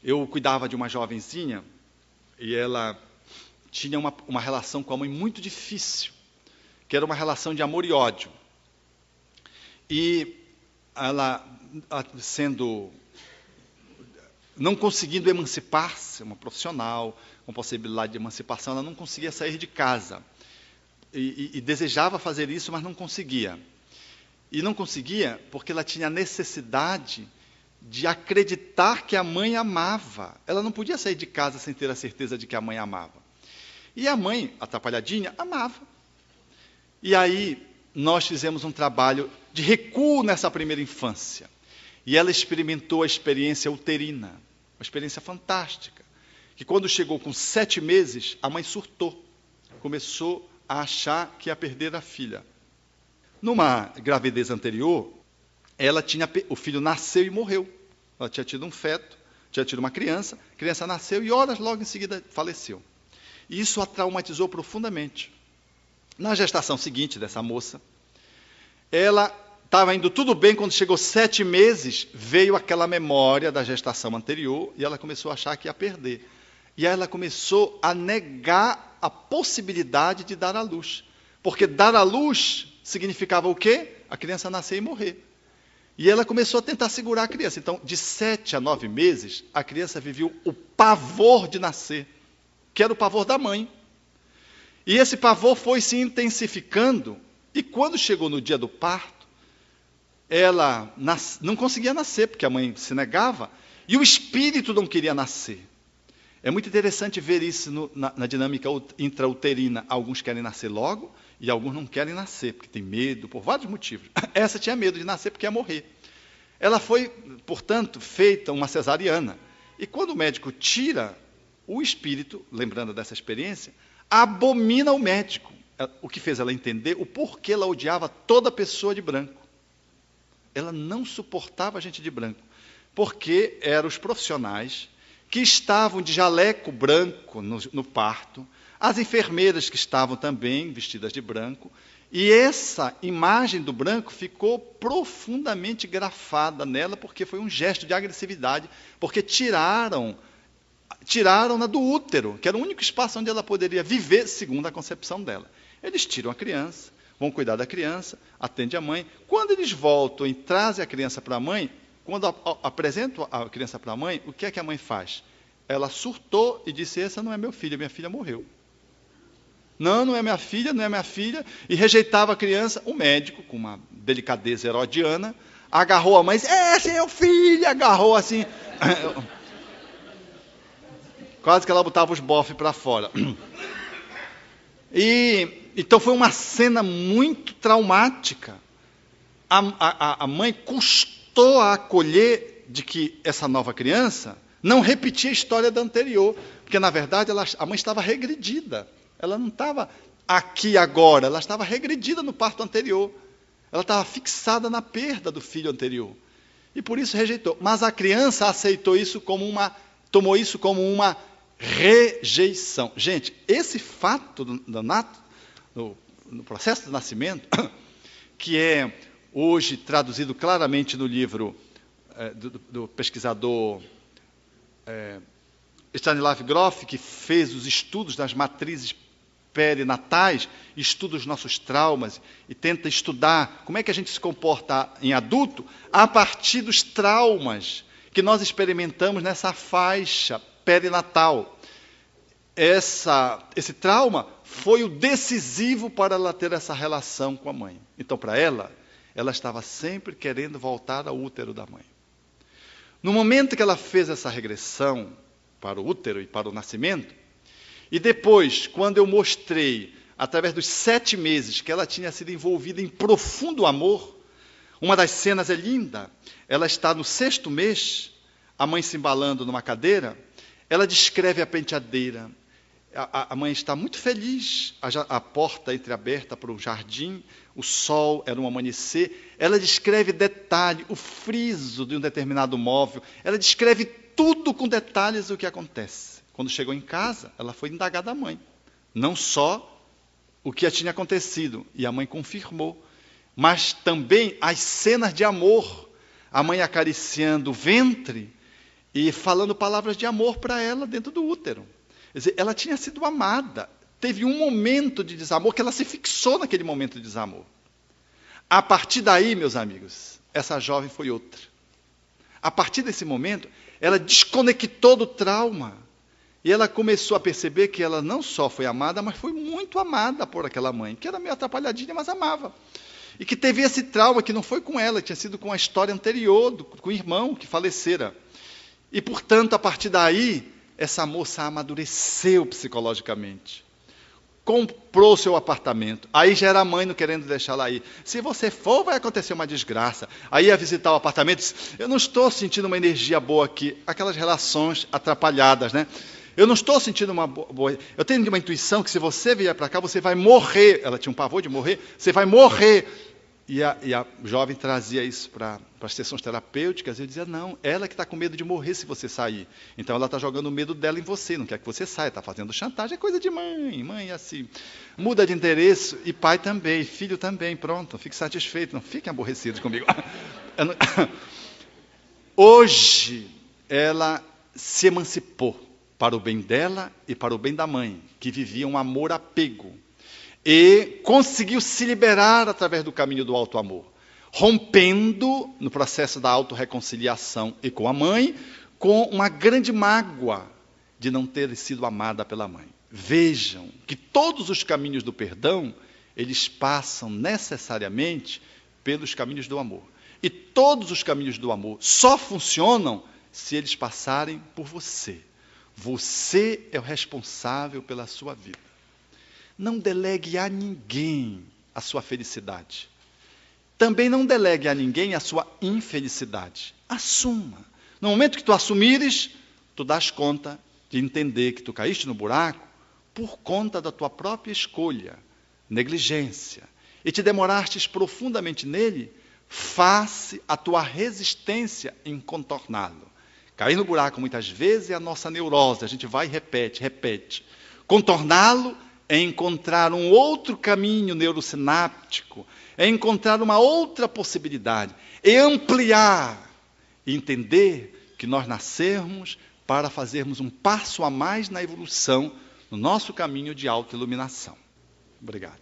Eu cuidava de uma jovenzinha e ela tinha uma relação com a mãe muito difícil, que era uma relação de amor e ódio. E ela, não conseguindo emancipar-se, uma profissional com possibilidade de emancipação, ela não conseguia sair de casa. E desejava fazer isso, mas não conseguia. E não conseguia porque ela tinha a necessidade de acreditar que a mãe amava. Ela não podia sair de casa sem ter a certeza de que a mãe amava. E a mãe, atrapalhadinha, amava. E aí nós fizemos um trabalho de recuo nessa primeira infância. E ela experimentou a experiência uterina, uma experiência fantástica. Que quando chegou com 7 meses, a mãe surtou. Começou a achar que ia perder a filha. Numa gravidez anterior, o filho nasceu e morreu. Ela tinha tido um feto, tinha tido uma criança, a criança nasceu e horas logo em seguida faleceu. E isso a traumatizou profundamente. Na gestação seguinte dessa moça, ela estava indo tudo bem, quando chegou 7 meses, veio aquela memória da gestação anterior e ela começou a achar que ia perder. E aí ela começou a negar a possibilidade de dar à luz. Porque dar à luz significava o quê? A criança nascer e morrer. E ela começou a tentar segurar a criança. Então, de 7 a 9 meses, a criança viveu o pavor de nascer, que era o pavor da mãe. E esse pavor foi se intensificando, e quando chegou no dia do parto, ela não conseguia nascer, porque a mãe se negava, e o espírito não queria nascer. É muito interessante ver isso na dinâmica intrauterina. Alguns querem nascer logo, e alguns não querem nascer, porque tem medo, por vários motivos. Essa tinha medo de nascer porque ia morrer. Ela foi, portanto, feita uma cesariana. E quando o médico tira o espírito, lembrando dessa experiência, abomina o médico. O que fez ela entender o porquê ela odiava toda pessoa de branco. Ela não suportava gente de branco, porque eram os profissionais que estavam de jaleco branco no parto, as enfermeiras que estavam também vestidas de branco, e essa imagem do branco ficou profundamente grafada nela, porque foi um gesto de agressividade, porque tiraram-na do útero, que era o único espaço onde ela poderia viver, segundo a concepção dela. Eles tiram a criança, vão cuidar da criança, atendem a mãe. Quando eles voltam e trazem a criança para a mãe, quando apresentam a criança para a mãe, o que é que a mãe faz? Ela surtou e disse: essa não é meu filho, minha filha morreu. Não é minha filha, não é minha filha, e rejeitava a criança. O médico, com uma delicadeza herodiana, agarrou a mãe e disse: esse é o filho, agarrou assim. Quase que ela botava os bofes para fora. Então foi uma cena muito traumática. A mãe custou a acolher de que essa nova criança não repetia a história da anterior, porque na verdade a mãe estava regredida. Ela não estava aqui agora, ela estava regredida no parto anterior. Ela estava fixada na perda do filho anterior. E por isso rejeitou. Mas a criança aceitou isso tomou isso como uma rejeição. Gente, esse fato no processo do nascimento, que é hoje traduzido claramente no livro do pesquisador Stanislav Grof, que fez os estudos das matrizes perinatais, estuda os nossos traumas e tenta estudar como é que a gente se comporta em adulto a partir dos traumas que nós experimentamos nessa faixa perinatal. Esse trauma foi o decisivo para ela ter essa relação com a mãe. Então, para ela estava sempre querendo voltar ao útero da mãe. No momento que ela fez essa regressão para o útero e para o nascimento, e depois, quando eu mostrei, através dos 7 meses, que ela tinha sido envolvida em profundo amor, uma das cenas é linda. Ela está no 6º mês, a mãe se embalando numa cadeira, ela descreve a penteadeira. A mãe está muito feliz, a porta entreaberta para o jardim, o sol, era um amanhecer. Ela descreve detalhe, o friso de um determinado móvel. Ela descreve tudo com detalhes do que acontece. Quando chegou em casa, ela foi indagar da mãe. Não só o que tinha acontecido, e a mãe confirmou, mas também as cenas de amor. A mãe acariciando o ventre e falando palavras de amor para ela dentro do útero. Quer dizer, ela tinha sido amada. Teve um momento de desamor que ela se fixou naquele momento de desamor. A partir daí, meus amigos, essa jovem foi outra. A partir desse momento, ela desconectou do trauma. E ela começou a perceber que ela não só foi amada, mas foi muito amada por aquela mãe, que era meio atrapalhadinha, mas amava. E que teve esse trauma, que não foi com ela, tinha sido com a história anterior, com o irmão que falecera. E, portanto, a partir daí, essa moça amadureceu psicologicamente. Comprou seu apartamento. Aí já era a mãe não querendo deixar ela ir. Se você for, vai acontecer uma desgraça. Aí ia visitar o apartamento e disse, eu não estou sentindo uma energia boa aqui. Aquelas relações atrapalhadas, né? Eu não estou sentindo uma boa... Eu tenho uma intuição que se você vier para cá, você vai morrer. Ela tinha um pavor de morrer. Você vai morrer. E a jovem trazia isso para as sessões terapêuticas. E eu dizia, não, ela que está com medo de morrer se você sair. Então ela está jogando o medo dela em você, não quer que você saia, está fazendo chantagem. É coisa de mãe é assim. Muda de endereço, e pai também, filho também, pronto, fique satisfeito, não fiquem aborrecidos comigo. Hoje, ela se emancipou para o bem dela e para o bem da mãe, que vivia um amor-apego. E conseguiu se liberar através do caminho do auto-amor, rompendo no processo da auto-reconciliação e com a mãe, com uma grande mágoa de não ter sido amada pela mãe. Vejam que todos os caminhos do perdão, eles passam necessariamente pelos caminhos do amor. E todos os caminhos do amor só funcionam se eles passarem por você. Você é o responsável pela sua vida. Não delegue a ninguém a sua felicidade. Também não delegue a ninguém a sua infelicidade. Assuma. No momento que tu assumires, tu dás conta de entender que tu caíste no buraco por conta da tua própria escolha, negligência, e te demorastes profundamente nele face à tua resistência em contorná-lo. Cair no buraco muitas vezes é a nossa neurose, a gente vai e repete. Contorná-lo é encontrar um outro caminho neurosináptico, é encontrar uma outra possibilidade, é ampliar e entender que nós nascemos para fazermos um passo a mais na evolução, no nosso caminho de autoiluminação. Obrigado.